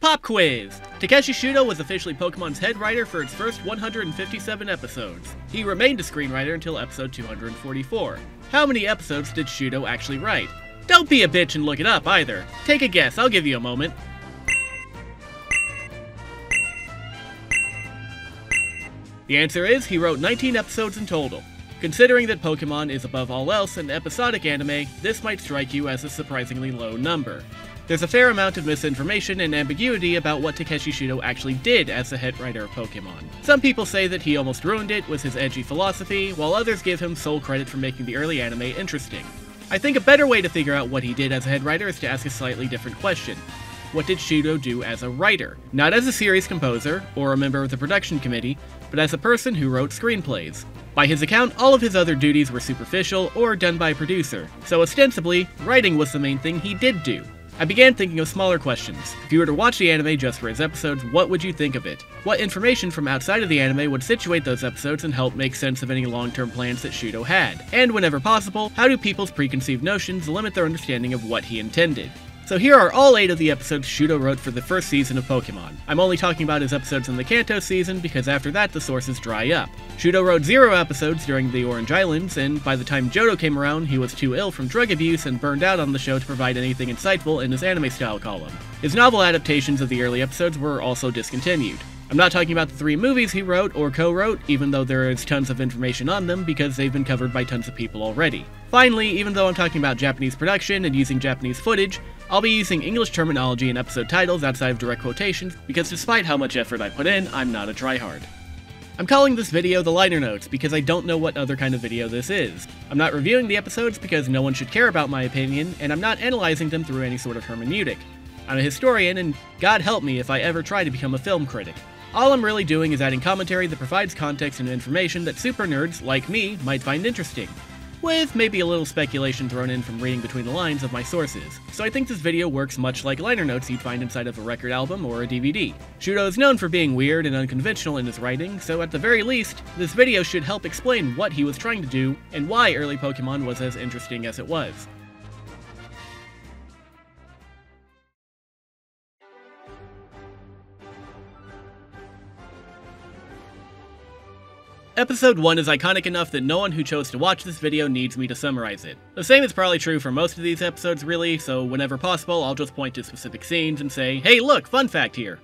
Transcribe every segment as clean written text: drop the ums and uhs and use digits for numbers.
Pop quiz! Takeshi Shudo was officially Pokemon's head writer for its first 157 episodes. He remained a screenwriter until episode 244. How many episodes did Shudo actually write? Don't be a bitch and look it up either. Take a guess, I'll give you a moment. The answer is, he wrote 19 episodes in total. Considering that Pokemon is above all else an episodic anime, this might strike you as a surprisingly low number. There's a fair amount of misinformation and ambiguity about what Takeshi Shudo actually did as the head writer of Pokemon. Some people say that he almost ruined it with his edgy philosophy, while others give him sole credit for making the early anime interesting. I think a better way to figure out what he did as a head writer is to ask a slightly different question. What did Shudo do as a writer? Not as a series composer, or a member of the production committee, but as a person who wrote screenplays. By his account, all of his other duties were superficial or done by a producer, so ostensibly, writing was the main thing he did do. I began thinking of smaller questions. If you were to watch the anime just for its episodes, what would you think of it? What information from outside of the anime would situate those episodes and help make sense of any long-term plans that Shudo had? And whenever possible, how do people's preconceived notions limit their understanding of what he intended? So here are all 8 of the episodes Shudo wrote for the first season of Pokemon. I'm only talking about his episodes in the Kanto season because after that the sources dry up. Shudo wrote 0 episodes during the Orange Islands, and by the time Johto came around he was too ill from drug abuse and burned out on the show to provide anything insightful in his AnimeStyle column. His novel adaptations of the early episodes were also discontinued. I'm not talking about the 3 movies he wrote or co-wrote, even though there is tons of information on them because they've been covered by tons of people already. Finally, even though I'm talking about Japanese production and using Japanese footage, I'll be using English terminology in episode titles outside of direct quotations because despite how much effort I put in, I'm not a tryhard. I'm calling this video the liner notes because I don't know what other kind of video this is. I'm not reviewing the episodes because no one should care about my opinion, and I'm not analyzing them through any sort of hermeneutic. I'm a historian, and God help me if I ever try to become a film critic. All I'm really doing is adding commentary that provides context and information that super nerds, like me, might find interesting, with maybe a little speculation thrown in from reading between the lines of my sources. So I think this video works much like liner notes you'd find inside of a record album or a DVD. Shudo is known for being weird and unconventional in his writing, so at the very least, this video should help explain what he was trying to do and why early Pokemon was as interesting as it was. Episode 1 is iconic enough that no one who chose to watch this video needs me to summarize it. The same is probably true for most of these episodes really, so whenever possible I'll just point to specific scenes and say, hey look, fun fact here.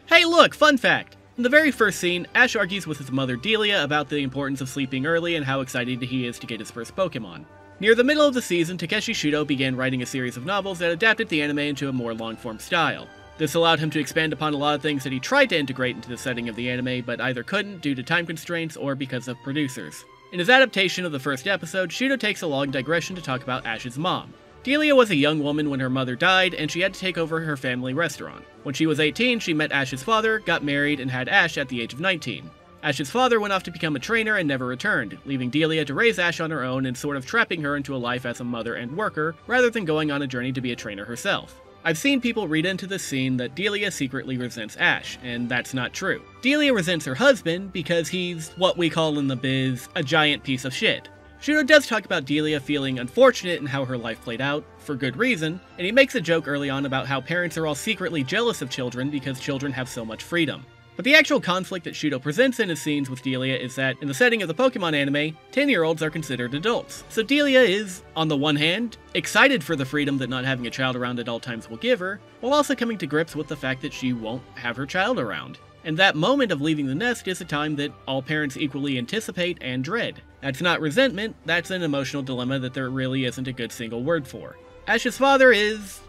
Hey look, fun fact! In the very first scene, Ash argues with his mother Delia about the importance of sleeping early and how excited he is to get his first Pokemon. Near the middle of the season, Takeshi Shudo began writing a series of novels that adapted the anime into a more long-form style. This allowed him to expand upon a lot of things that he tried to integrate into the setting of the anime, but either couldn't due to time constraints or because of producers. In his adaptation of the first episode, Shudo takes a long digression to talk about Ash's mom. Delia was a young woman when her mother died, and she had to take over her family restaurant. When she was 18, she met Ash's father, got married, and had Ash at the age of 19. Ash's father went off to become a trainer and never returned, leaving Delia to raise Ash on her own and sort of trapping her into a life as a mother and worker, rather than going on a journey to be a trainer herself. I've seen people read into this scene that Delia secretly resents Ash, and that's not true. Delia resents her husband because he's, what we call in the biz, a giant piece of shit. Shudo does talk about Delia feeling unfortunate in how her life played out, for good reason, and he makes a joke early on about how parents are all secretly jealous of children because children have so much freedom. But the actual conflict that Shudo presents in his scenes with Delia is that, in the setting of the Pokemon anime, 10-year-olds are considered adults. So Delia is, on the one hand, excited for the freedom that not having a child around at all times will give her, while also coming to grips with the fact that she won't have her child around. And that moment of leaving the nest is a time that all parents equally anticipate and dread. That's not resentment, that's an emotional dilemma that there really isn't a good single word for. Ash's father is,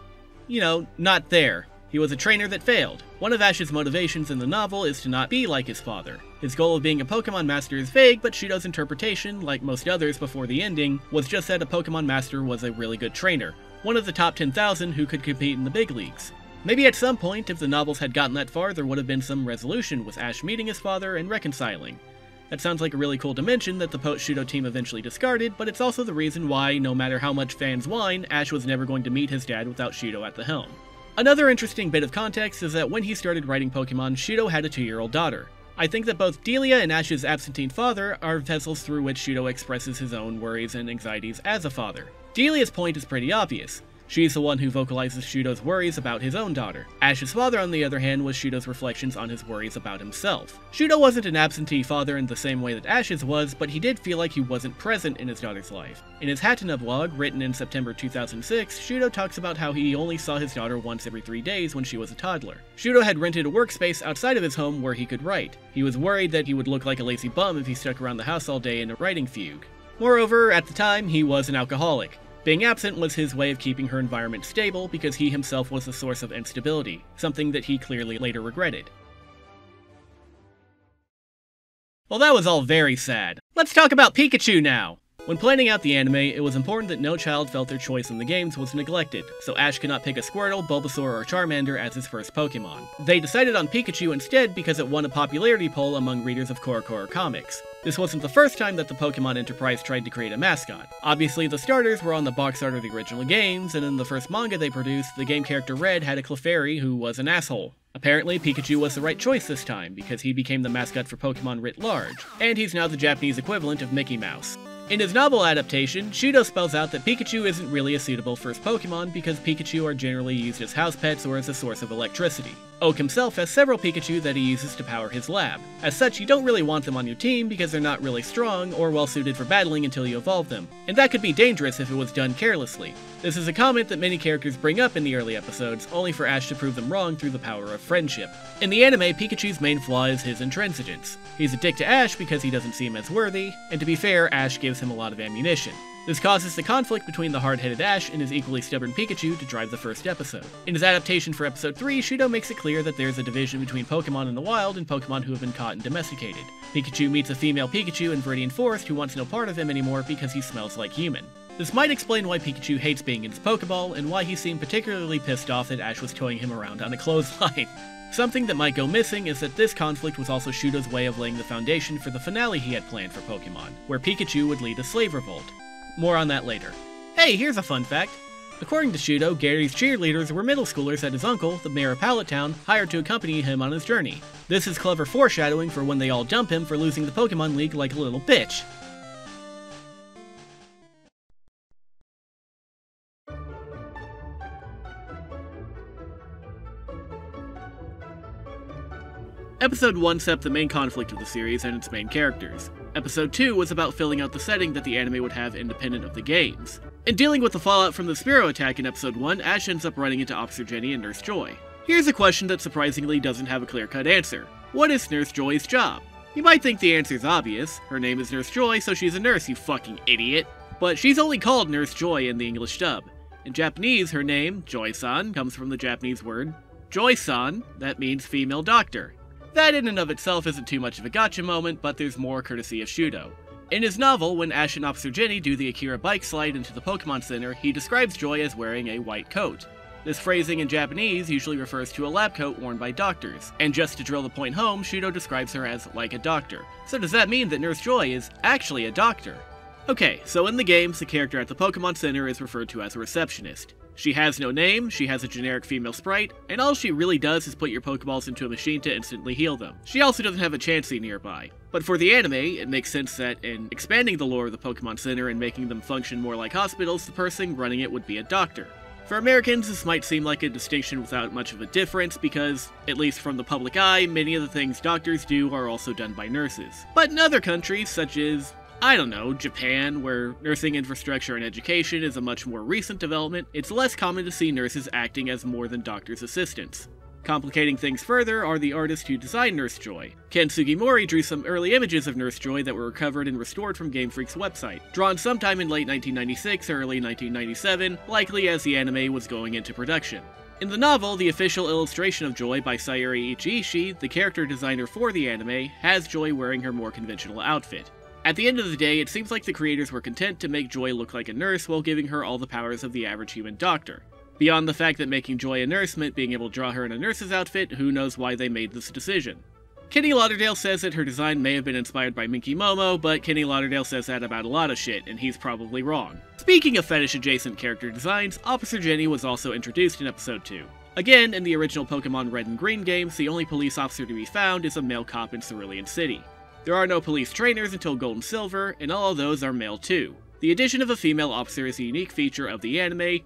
not there. He was a trainer that failed. One of Ash's motivations in the novel is to not be like his father. His goal of being a Pokemon master is vague, but Shudo's interpretation, like most others before the ending, was just that a Pokemon master was a really good trainer, one of the top 10,000 who could compete in the big leagues. Maybe at some point, if the novels had gotten that far, there would have been some resolution with Ash meeting his father and reconciling. That sounds like a really cool dimension that the post-Shudo team eventually discarded, but it's also the reason why, no matter how much fans whine, Ash was never going to meet his dad without Shudo at the helm. Another interesting bit of context is that when he started writing Pokemon, Shudo had a 2-year-old daughter. I think that both Delia and Ash's absentee father are vessels through which Shudo expresses his own worries and anxieties as a father. Delia's point is pretty obvious. She's the one who vocalizes Shudo's worries about his own daughter. Ash's father, on the other hand, was Shudo's reflections on his worries about himself. Shudo wasn't an absentee father in the same way that Ash's was, but he did feel like he wasn't present in his daughter's life. In his Hatena vlog, written in September 2006, Shudo talks about how he only saw his daughter once every 3 days when she was a toddler. Shudo had rented a workspace outside of his home where he could write. He was worried that he would look like a lazy bum if he stuck around the house all day in a writing fugue. Moreover, at the time, he was an alcoholic. Being absent was his way of keeping her environment stable because he himself was the source of instability, something that he clearly later regretted. Well, that was all very sad. Let's talk about Pikachu now! When planning out the anime, it was important that no child felt their choice in the games was neglected, so Ash could not pick a Squirtle, Bulbasaur, or Charmander as his first Pokemon. They decided on Pikachu instead because it won a popularity poll among readers of CoroCoro comics. This wasn't the first time that the Pokemon Enterprise tried to create a mascot. Obviously, the starters were on the box art of the original games, and in the first manga they produced, the game character Red had a Clefairy who was an asshole. Apparently, Pikachu was the right choice this time, because he became the mascot for Pokemon writ large, and he's now the Japanese equivalent of Mickey Mouse. In his novel adaptation, Shudo spells out that Pikachu isn't really a suitable first Pokemon because Pikachu are generally used as house pets or as a source of electricity. Oak himself has several Pikachu that he uses to power his lab. As such, you don't really want them on your team because they're not really strong or well suited for battling until you evolve them, and that could be dangerous if it was done carelessly. This is a comment that many characters bring up in the early episodes, only for Ash to prove them wrong through the power of friendship. In the anime, Pikachu's main flaw is his intransigence. He's a dick to Ash because he doesn't see him as worthy, and to be fair, Ash gives him a lot of ammunition. This causes the conflict between the hard-headed Ash and his equally stubborn Pikachu to drive the first episode. In his adaptation for episode 3, Shudo makes it clear that there's a division between Pokemon in the wild and Pokemon who have been caught and domesticated. Pikachu meets a female Pikachu in Viridian Forest who wants no part of him anymore because he smells like human. This might explain why Pikachu hates being in his Pokeball, and why he seemed particularly pissed off that Ash was towing him around on a clothesline. Something that might go missing is that this conflict was also Shudo's way of laying the foundation for the finale he had planned for Pokemon, where Pikachu would lead a slave revolt. More on that later. Hey, here's a fun fact. According to Shudo, Gary's cheerleaders were middle schoolers that his uncle, the mayor of Pallet Town, hired to accompany him on his journey. This is clever foreshadowing for when they all dump him for losing the Pokemon League like a little bitch. Episode 1 set up the main conflict of the series and its main characters. Episode 2 was about filling out the setting that the anime would have independent of the games. In dealing with the fallout from the Spearow attack in Episode 1, Ash ends up running into Officer Jenny and Nurse Joy. Here's a question that surprisingly doesn't have a clear-cut answer. What is Nurse Joy's job? You might think the answer's obvious. Her name is Nurse Joy, so she's a nurse, you fucking idiot. But she's only called Nurse Joy in the English dub. In Japanese, her name, Joy-san, comes from the Japanese word Joy-san, that means female doctor. That in and of itself isn't too much of a gotcha moment, but there's more courtesy of Shudo. In his novel, when Ash and Officer Jenny do the Akira bike slide into the Pokemon Center, he describes Joy as wearing a white coat. This phrasing in Japanese usually refers to a lab coat worn by doctors, and just to drill the point home, Shudo describes her as like a doctor. So does that mean that Nurse Joy is actually a doctor? Okay, so in the games, the character at the Pokemon Center is referred to as a receptionist. She has no name, she has a generic female sprite, and all she really does is put your Pokeballs into a machine to instantly heal them. She also doesn't have a Chansey nearby. But for the anime, it makes sense that in expanding the lore of the Pokemon Center and making them function more like hospitals, the person running it would be a doctor. For Americans, this might seem like a distinction without much of a difference because, at least from the public eye, many of the things doctors do are also done by nurses. But in other countries, such as I don't know, Japan, where nursing infrastructure and education is a much more recent development, it's less common to see nurses acting as more than doctors' assistants. Complicating things further are the artists who designed Nurse Joy. Ken Sugimori drew some early images of Nurse Joy that were recovered and restored from GameFreak's website, drawn sometime in late 1996 or early 1997, likely as the anime was going into production. In the novel, the official illustration of Joy by Sayuri Ichiishi, the character designer for the anime, has Joy wearing her more conventional outfit. At the end of the day, it seems like the creators were content to make Joy look like a nurse while giving her all the powers of the average human doctor. Beyond the fact that making Joy a nurse meant being able to draw her in a nurse's outfit, who knows why they made this decision. Kenny Lauderdale says that her design may have been inspired by Minky Momo, but Kenny Lauderdale says that about a lot of shit, and he's probably wrong. Speaking of fetish-adjacent character designs, Officer Jenny was also introduced in Episode 2. Again, in the original Pokemon Red and Green games, the only police officer to be found is a male cop in Cerulean City. There are no police trainers until Gold and Silver, and all of those are male too. The addition of a female officer is a unique feature of the anime,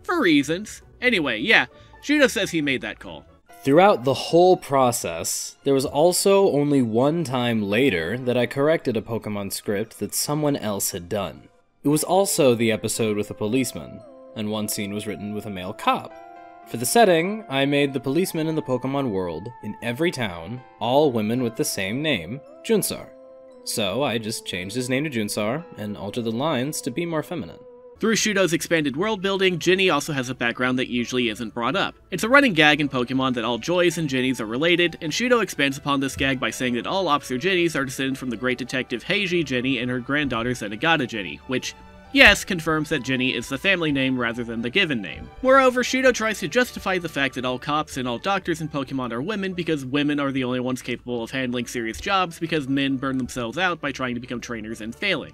For reasons. Anyway, yeah, Shudo says he made that call. Throughout the whole process, there was also only one time later that I corrected a Pokemon script that someone else had done. It was also the episode with a policeman, and one scene was written with a male cop. For the setting, I made the policemen in the Pokemon world, in every town, all women with the same name, Junsar. So I just changed his name to Junsar, and altered the lines to be more feminine. Through Shudo's expanded world building, Ginny also has a background that usually isn't brought up. It's a running gag in Pokemon that all Joys and Ginnies are related, and Shudo expands upon this gag by saying that all Officer Ginnies are descended from the great detective Heiji Ginny and her granddaughter Zenigata Ginny, which, yes, confirms that Ginny is the family name rather than the given name. Moreover, Shudo tries to justify the fact that all cops and all doctors in Pokemon are women because women are the only ones capable of handling serious jobs because men burn themselves out by trying to become trainers and failing.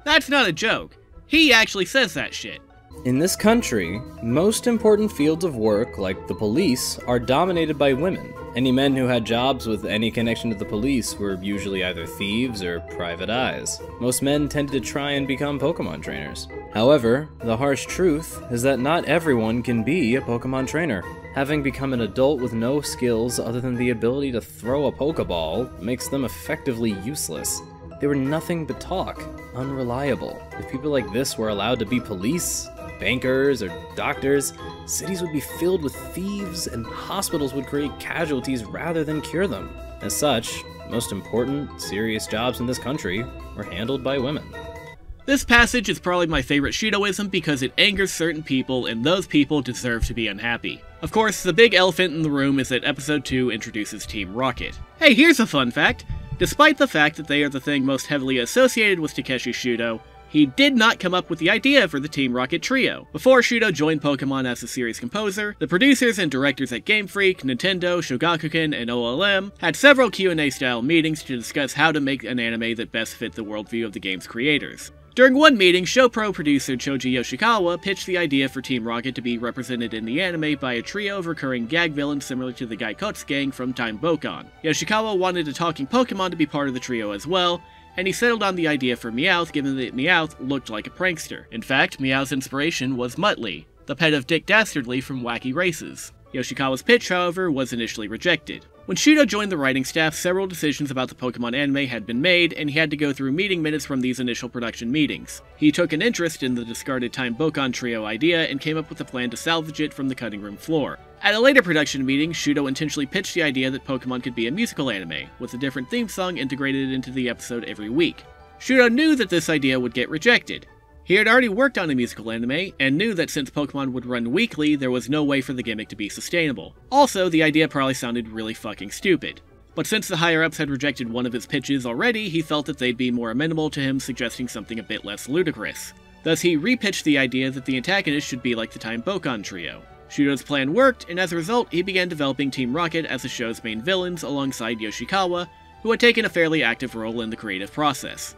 That's not a joke. He actually says that shit. In this country, most important fields of work, like the police, are dominated by women. Any men who had jobs with any connection to the police were usually either thieves or private eyes. Most men tended to try and become Pokemon trainers. However, the harsh truth is that not everyone can be a Pokemon trainer. Having become an adult with no skills other than the ability to throw a Pokeball makes them effectively useless. They were nothing but talk, unreliable. If people like this were allowed to be police, bankers, or doctors, cities would be filled with thieves and hospitals would create casualties rather than cure them. As such, most important, serious jobs in this country were handled by women. This passage is probably my favorite Shudoism because it angers certain people, and those people deserve to be unhappy. Of course, the big elephant in the room is that Episode 2 introduces Team Rocket. Hey, here's a fun fact! Despite the fact that they are the thing most heavily associated with Takeshi Shudo, he did not come up with the idea for the Team Rocket trio. Before Shudo joined Pokemon as a series composer, the producers and directors at GameFreak, Nintendo, Shogakukan, and OLM had several Q&A style meetings to discuss how to make an anime that best fit the worldview of the game's creators. During one meeting, ShowPro producer Choji Yoshikawa pitched the idea for Team Rocket to be represented in the anime by a trio of recurring gag villains similar to the Gaikotsu gang from Time Bokon. Yoshikawa wanted a talking Pokemon to be part of the trio as well, and he settled on the idea for Meowth given that Meowth looked like a prankster. In fact, Meowth's inspiration was Muttley, the pet of Dick Dastardly from Wacky Races. Yoshikawa's pitch, however, was initially rejected. When Shudo joined the writing staff, several decisions about the Pokemon anime had been made, and he had to go through meeting minutes from these initial production meetings. He took an interest in the discarded Time Bokon trio idea and came up with a plan to salvage it from the cutting room floor. At a later production meeting, Shudo intentionally pitched the idea that Pokemon could be a musical anime, with a different theme song integrated into the episode every week. Shudo knew that this idea would get rejected. He had already worked on a musical anime, and knew that since Pokemon would run weekly, there was no way for the gimmick to be sustainable. Also, the idea probably sounded really fucking stupid. But since the higher-ups had rejected one of his pitches already, he felt that they'd be more amenable to him suggesting something a bit less ludicrous. Thus, he repitched the idea that the antagonist should be like the Time Bokon trio. Shudo's plan worked, and as a result, he began developing Team Rocket as the show's main villains alongside Yoshikawa, who had taken a fairly active role in the creative process.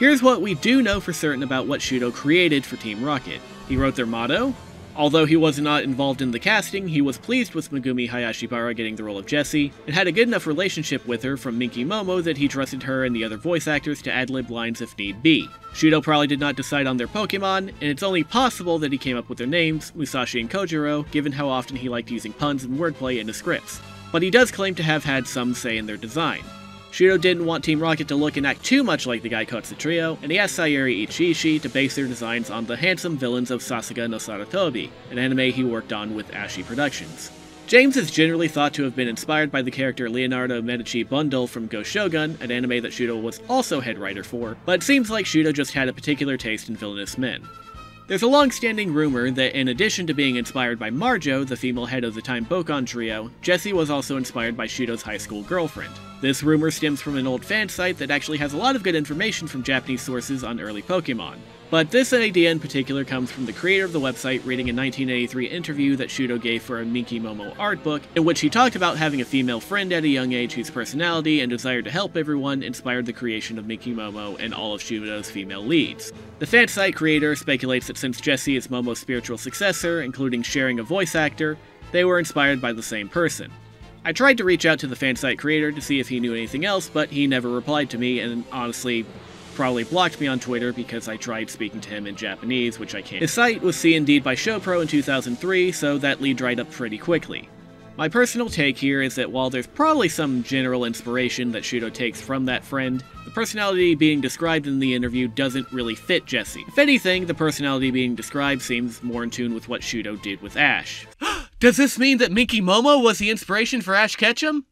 Here's what we do know for certain about what Shudo created for Team Rocket. He wrote their motto. Although he was not involved in the casting, he was pleased with Megumi Hayashibara getting the role of Jessie, and had a good enough relationship with her from Minky Momo that he trusted her and the other voice actors to ad-lib lines if need be. Shudo probably did not decide on their Pokemon, and it's only possible that he came up with their names, Musashi and Kojiro, given how often he liked using puns and wordplay in his scripts. But he does claim to have had some say in their design. Shudo didn't want Team Rocket to look and act too much like the Gaikotsu trio, and he asked Sayuri Ichiishi to base their designs on the handsome villains of Sasuga no Saratobi, an anime he worked on with Ashi Productions. James is generally thought to have been inspired by the character Leonardo Medici Bundle from Go Shogun, an anime that Shudo was also head writer for, but it seems like Shudo just had a particular taste in villainous men. There's a long-standing rumor that in addition to being inspired by Marjo, the female head of the Time Bokon trio, Jessie was also inspired by Shudo's high school girlfriend. This rumor stems from an old fan site that actually has a lot of good information from Japanese sources on early Pokemon. But this idea in particular comes from the creator of the website reading a 1983 interview that Shudo gave for a Minky Momo art book, in which he talked about having a female friend at a young age whose personality and desire to help everyone inspired the creation of Minky Momo and all of Shudo's female leads. The fan site creator speculates that since Jessie is Momo's spiritual successor, including sharing a voice actor, they were inspired by the same person. I tried to reach out to the fan site creator to see if he knew anything else, but he never replied to me, and honestly, probably blocked me on Twitter because I tried speaking to him in Japanese, which I can't. His site was Indeed by Showpro in 2003, so that lead dried up pretty quickly. My personal take here is that while there's probably some general inspiration that Shudo takes from that friend, the personality being described in the interview doesn't really fit Jesse. If anything, the personality being described seems more in tune with what Shudo did with Ash. Does this mean that Minky Momo was the inspiration for Ash Ketchum?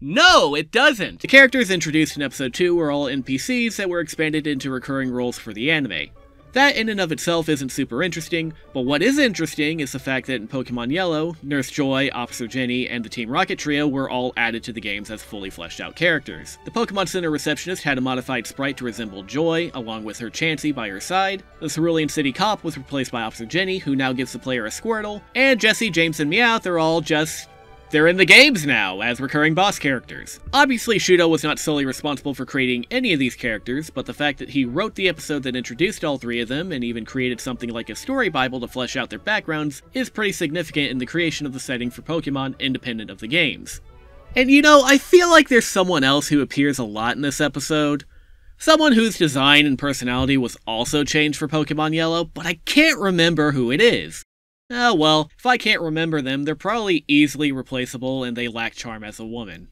No, it doesn't! The characters introduced in episode 2 were all NPCs that were expanded into recurring roles for the anime. That in and of itself isn't super interesting, but what is interesting is the fact that in Pokemon Yellow, Nurse Joy, Officer Jenny, and the Team Rocket trio were all added to the games as fully fleshed out characters. The Pokemon Center receptionist had a modified sprite to resemble Joy, along with her Chansey by her side, the Cerulean City Cop was replaced by Officer Jenny, who now gives the player a Squirtle, and Jessie, James, and Meowth are all just... they're in the games now, as recurring boss characters. Obviously, Shudo was not solely responsible for creating any of these characters, but the fact that he wrote the episode that introduced all three of them, and even created something like a story bible to flesh out their backgrounds, is pretty significant in the creation of the setting for Pokemon independent of the games. And you know, I feel like there's someone else who appears a lot in this episode. Someone whose design and personality was also changed for Pokemon Yellow, but I can't remember who it is. Oh well, if I can't remember them, they're probably easily replaceable and they lack charm as a woman.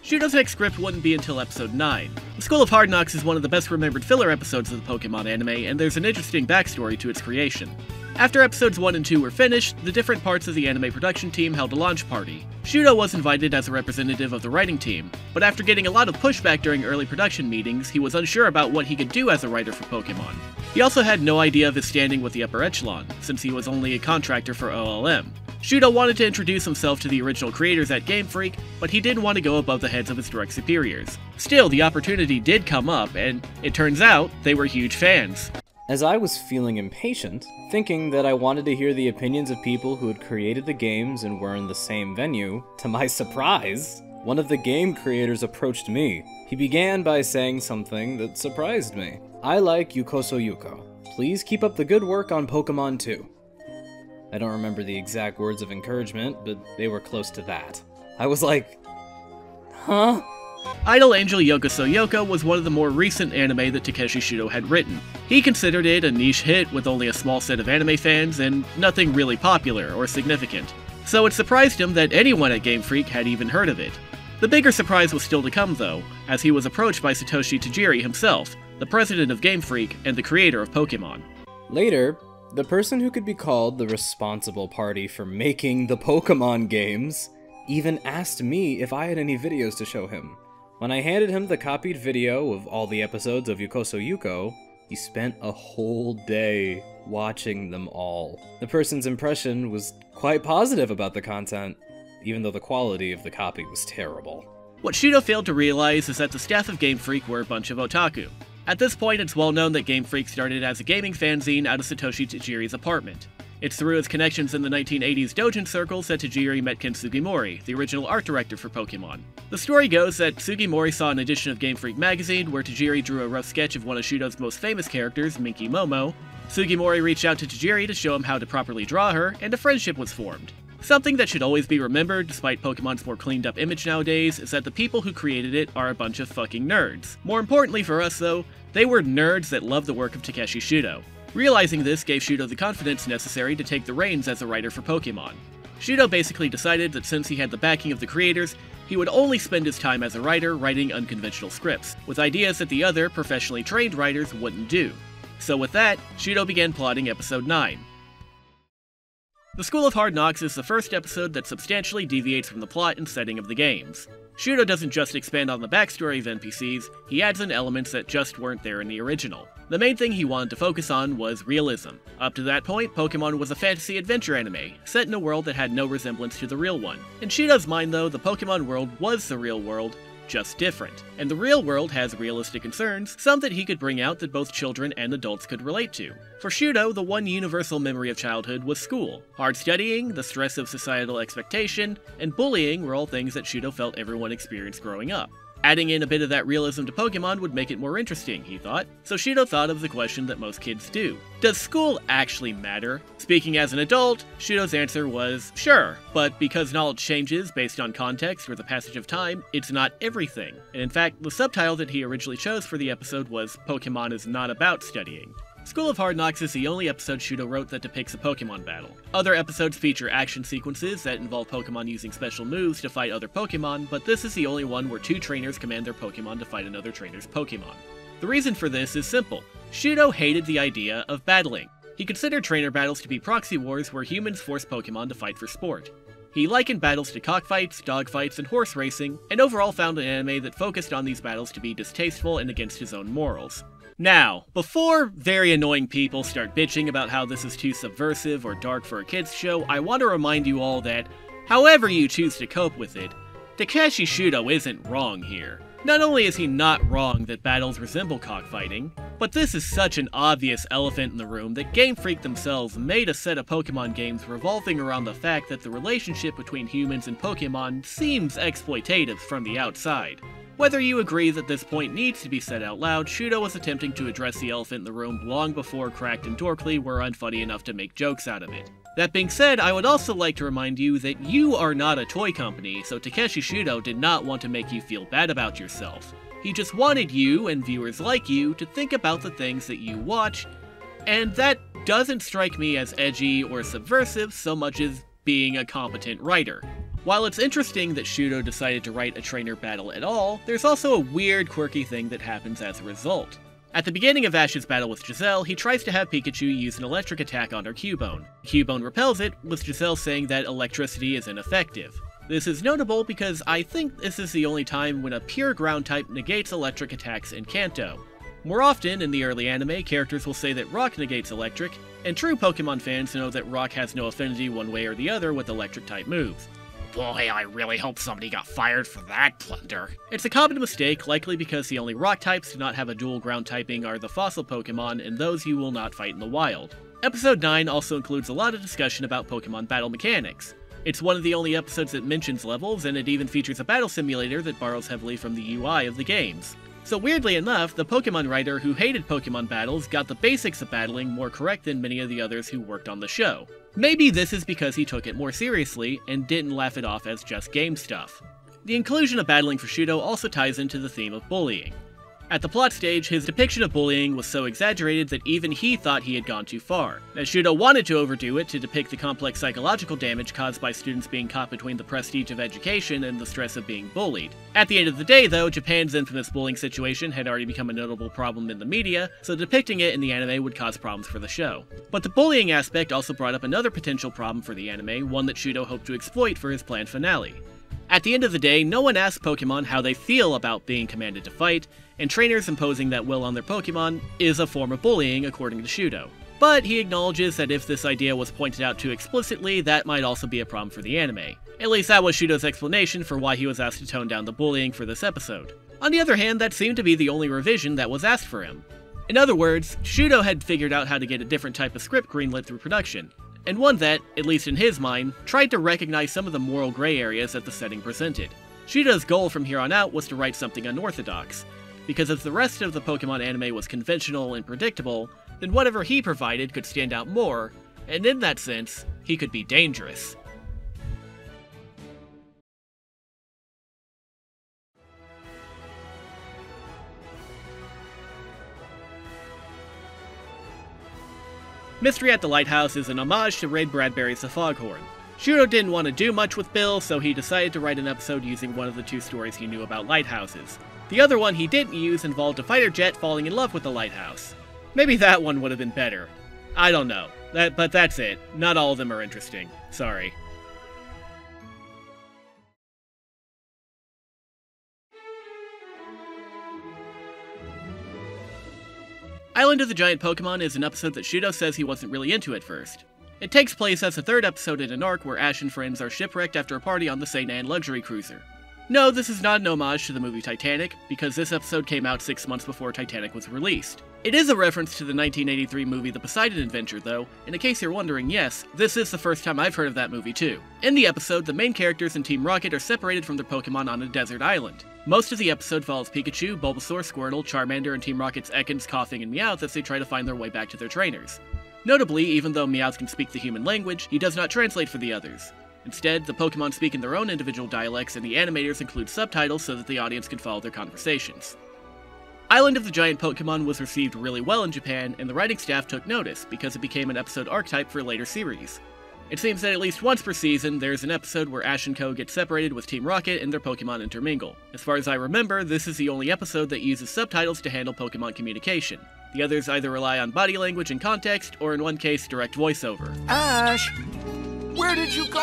Shudo's next script wouldn't be until episode 9. The School of Hard Knocks is one of the best remembered filler episodes of the Pokemon anime, and there's an interesting backstory to its creation. After episodes 1 and 2 were finished, the different parts of the anime production team held a launch party. Shudo was invited as a representative of the writing team, but after getting a lot of pushback during early production meetings, he was unsure about what he could do as a writer for Pokemon. He also had no idea of his standing with the upper echelon, since he was only a contractor for OLM. Shudo wanted to introduce himself to the original creators at GameFreak, but he didn't want to go above the heads of his direct superiors. Still, the opportunity did come up, and it turns out they were huge fans. As I was feeling impatient, thinking that I wanted to hear the opinions of people who had created the games and were in the same venue, to my surprise, one of the game creators approached me. He began by saying something that surprised me. "I like Yukoso Yuko. Please keep up the good work on Pokemon 2. I don't remember the exact words of encouragement, but they were close to that. I was like, huh? Idol Angel Yokoso Yoko was one of the more recent anime that Takeshi Shudo had written. He considered it a niche hit with only a small set of anime fans and nothing really popular or significant. So it surprised him that anyone at GameFreak had even heard of it. The bigger surprise was still to come though, as he was approached by Satoshi Tajiri himself, the president of GameFreak and the creator of Pokemon. Later, the person who could be called the responsible party for making the Pokemon games even asked me if I had any videos to show him. When I handed him the copied video of all the episodes of Yukoso Yuko, he spent a whole day watching them all. The person's impression was quite positive about the content, even though the quality of the copy was terrible. What Shudo failed to realize is that the staff of GameFreak were a bunch of otaku. At this point, it's well known that GameFreak started as a gaming fanzine out of Satoshi Tajiri's apartment. It's through his connections in the 1980s Dojin circles that Tajiri met Ken Sugimori, the original art director for Pokemon. The story goes that Sugimori saw an edition of GameFreak magazine where Tajiri drew a rough sketch of one of Shudo's most famous characters, Minky Momo. Sugimori reached out to Tajiri to show him how to properly draw her, and a friendship was formed. Something that should always be remembered, despite Pokemon's more cleaned up image nowadays, is that the people who created it are a bunch of fucking nerds. More importantly for us though, they were nerds that love the work of Takeshi Shudo. Realizing this gave Shudo the confidence necessary to take the reins as a writer for Pokemon. Shudo basically decided that since he had the backing of the creators, he would only spend his time as a writer writing unconventional scripts, with ideas that the other, professionally trained writers wouldn't do. So with that, Shudo began plotting episode 9. The School of Hard Knocks is the first episode that substantially deviates from the plot and setting of the games. Shudo doesn't just expand on the backstory of NPCs, he adds in elements that just weren't there in the original. The main thing he wanted to focus on was realism. Up to that point, Pokemon was a fantasy adventure anime, set in a world that had no resemblance to the real one. In Shudo's mind though, the Pokemon world was the real world, just different. And the real world has realistic concerns, some that he could bring out that both children and adults could relate to. For Shudo, the one universal memory of childhood was school. Hard studying, the stress of societal expectation, and bullying were all things that Shudo felt everyone experienced growing up. Adding in a bit of that realism to Pokemon would make it more interesting, he thought. So Shudo thought of the question that most kids do. Does school actually matter? Speaking as an adult, Shudo's answer was sure, but because knowledge changes based on context or the passage of time, it's not everything. And in fact, the subtitle that he originally chose for the episode was Pokemon is not about studying. School of Hard Knocks is the only episode Shudo wrote that depicts a Pokemon battle. Other episodes feature action sequences that involve Pokemon using special moves to fight other Pokemon, but this is the only one where two trainers command their Pokemon to fight another trainer's Pokemon. The reason for this is simple. Shudo hated the idea of battling. He considered trainer battles to be proxy wars where humans force Pokemon to fight for sport. He likened battles to cockfights, dogfights, and horse racing, and overall found an anime that focused on these battles to be distasteful and against his own morals. Now, before very annoying people start bitching about how this is too subversive or dark for a kids show, I want to remind you all that, however you choose to cope with it, Takeshi Shudo isn't wrong here. Not only is he not wrong that battles resemble cockfighting, but this is such an obvious elephant in the room that GameFreak themselves made a set of Pokemon games revolving around the fact that the relationship between humans and Pokemon seems exploitative from the outside. Whether you agree that this point needs to be said out loud, Shudo was attempting to address the elephant in the room long before Cracked and Dorkly were unfunny enough to make jokes out of it. That being said, I would also like to remind you that you are not a toy company, so Takeshi Shudo did not want to make you feel bad about yourself. He just wanted you, and viewers like you, to think about the things that you watch, and that doesn't strike me as edgy or subversive so much as being a competent writer. While it's interesting that Shudo decided to write a trainer battle at all, there's also a weird, quirky thing that happens as a result. At the beginning of Ash's battle with Giselle, he tries to have Pikachu use an electric attack on her Cubone. Cubone repels it, with Giselle saying that electricity is ineffective. This is notable because I think this is the only time when a pure ground type negates electric attacks in Kanto. More often, in the early anime, characters will say that rock negates electric, and true Pokemon fans know that rock has no affinity one way or the other with electric type moves. Boy, I really hope somebody got fired for that plunder. It's a common mistake, likely because the only rock types to not have a dual ground typing are the fossil Pokemon, and those you will not fight in the wild. Episode 9 also includes a lot of discussion about Pokemon battle mechanics. It's one of the only episodes that mentions levels, and it even features a battle simulator that borrows heavily from the UI of the games. So weirdly enough, the Pokemon writer who hated Pokemon battles got the basics of battling more correct than many of the others who worked on the show. Maybe this is because he took it more seriously and didn't laugh it off as just game stuff. The inclusion of battling for Shudo also ties into the theme of bullying. At the plot stage, his depiction of bullying was so exaggerated that even he thought he had gone too far, as Shudo wanted to overdo it to depict the complex psychological damage caused by students being caught between the prestige of education and the stress of being bullied. At the end of the day, though, Japan's infamous bullying situation had already become a notable problem in the media, so depicting it in the anime would cause problems for the show. But the bullying aspect also brought up another potential problem for the anime, one that Shudo hoped to exploit for his planned finale. At the end of the day, no one asks Pokemon how they feel about being commanded to fight, and trainers imposing that will on their Pokemon is a form of bullying, according to Shudo. But he acknowledges that if this idea was pointed out too explicitly, that might also be a problem for the anime. At least that was Shudo's explanation for why he was asked to tone down the bullying for this episode. On the other hand, that seemed to be the only revision that was asked for him. In other words, Shudo had figured out how to get a different type of script greenlit through production, and one that, at least in his mind, tried to recognize some of the moral gray areas that the setting presented. Shudo's goal from here on out was to write something unorthodox, because if the rest of the Pokemon anime was conventional and predictable, then whatever he provided could stand out more, and in that sense, he could be dangerous. Mystery at the Lighthouse is an homage to Ray Bradbury's The Foghorn. Shudo didn't want to do much with Bill, so he decided to write an episode using one of the two stories he knew about lighthouses. The other one he didn't use involved a fighter jet falling in love with the lighthouse. Maybe that one would have been better. I don't know. But that's it. Not all of them are interesting. Sorry. Island of the Giant Pokemon is an episode that Shudo says he wasn't really into at first. It takes place as the third episode in an arc where Ash and friends are shipwrecked after a party on the St. Anne luxury cruiser. No, this is not an homage to the movie Titanic, because this episode came out 6 months before Titanic was released. It is a reference to the 1983 movie The Poseidon Adventure, though, and in case you're wondering, yes, this is the first time I've heard of that movie too. In the episode, the main characters in Team Rocket are separated from their Pokemon on a desert island. Most of the episode follows Pikachu, Bulbasaur, Squirtle, Charmander, and Team Rocket's Ekans, Koffing, and Meowth as they try to find their way back to their trainers. Notably, even though Meowth can speak the human language, he does not translate for the others. Instead, the Pokemon speak in their own individual dialects, and the animators include subtitles so that the audience can follow their conversations. Island of the Giant Pokemon was received really well in Japan, and the writing staff took notice because it became an episode archetype for a later series. It seems that at least once per season, there's an episode where Ash and Co. get separated with Team Rocket and their Pokemon intermingle. As far as I remember, this is the only episode that uses subtitles to handle Pokemon communication. The others either rely on body language and context, or in one case, direct voiceover. Ash! Where did you go?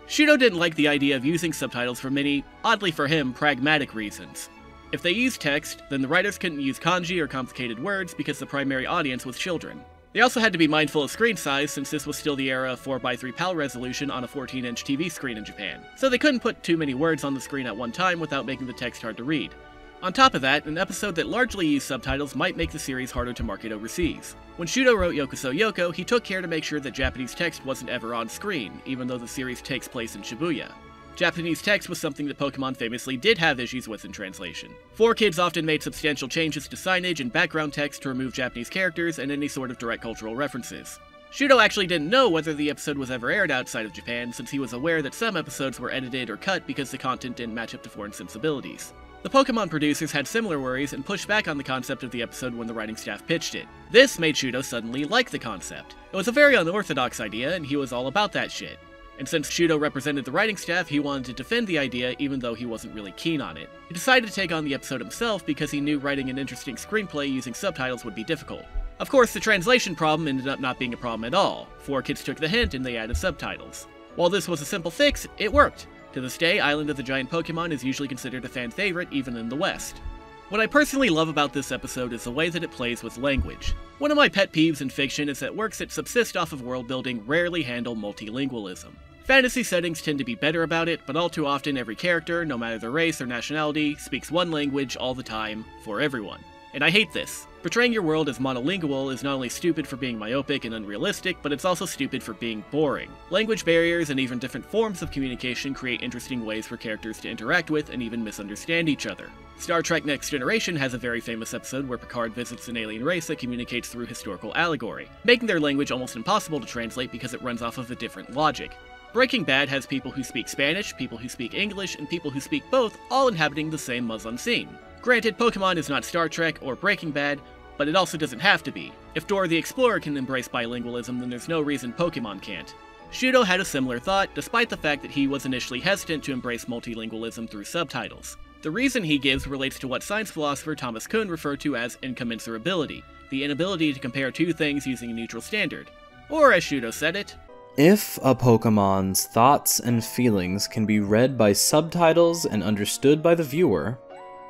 Shudo didn't like the idea of using subtitles for many, oddly for him, pragmatic reasons. If they used text, then the writers couldn't use kanji or complicated words because the primary audience was children. They also had to be mindful of screen size since this was still the era of 4:3 PAL resolution on a 14-inch TV screen in Japan, so they couldn't put too many words on the screen at one time without making the text hard to read. On top of that, an episode that largely used subtitles might make the series harder to market overseas. When Shudo wrote Yokuso Yoko, he took care to make sure that Japanese text wasn't ever on screen, even though the series takes place in Shibuya. Japanese text was something that Pokemon famously did have issues with in translation. 4Kids often made substantial changes to signage and background text to remove Japanese characters and any sort of direct cultural references. Shudo actually didn't know whether the episode was ever aired outside of Japan, since he was aware that some episodes were edited or cut because the content didn't match up to foreign sensibilities. The Pokemon producers had similar worries and pushed back on the concept of the episode when the writing staff pitched it. This made Shudo suddenly like the concept. It was a very unorthodox idea, and he was all about that shit. And since Shudo represented the writing staff, he wanted to defend the idea even though he wasn't really keen on it. He decided to take on the episode himself because he knew writing an interesting screenplay using subtitles would be difficult. Of course, the translation problem ended up not being a problem at all. 4Kids took the hint and they added subtitles. While this was a simple fix, it worked. To this day, Island of the Giant Pokemon is usually considered a fan favorite even in the West. What I personally love about this episode is the way that it plays with language. One of my pet peeves in fiction is that works that subsist off of world building rarely handle multilingualism. Fantasy settings tend to be better about it, but all too often every character, no matter their race or nationality, speaks one language all the time, for everyone. And I hate this. Portraying your world as monolingual is not only stupid for being myopic and unrealistic, but it's also stupid for being boring. Language barriers and even different forms of communication create interesting ways for characters to interact with and even misunderstand each other. Star Trek Next Generation has a very famous episode where Picard visits an alien race that communicates through historical allegory, making their language almost impossible to translate because it runs off of a different logic. Breaking Bad has people who speak Spanish, people who speak English, and people who speak both, all inhabiting the same Muslim scene. Granted, Pokemon is not Star Trek or Breaking Bad, but it also doesn't have to be. If Dora the Explorer can embrace bilingualism, then there's no reason Pokemon can't. Shudo had a similar thought, despite the fact that he was initially hesitant to embrace multilingualism through subtitles. The reason he gives relates to what science philosopher Thomas Kuhn referred to as incommensurability, the inability to compare two things using a neutral standard. Or as Shudo said it, if a Pokemon's thoughts and feelings can be read by subtitles and understood by the viewer,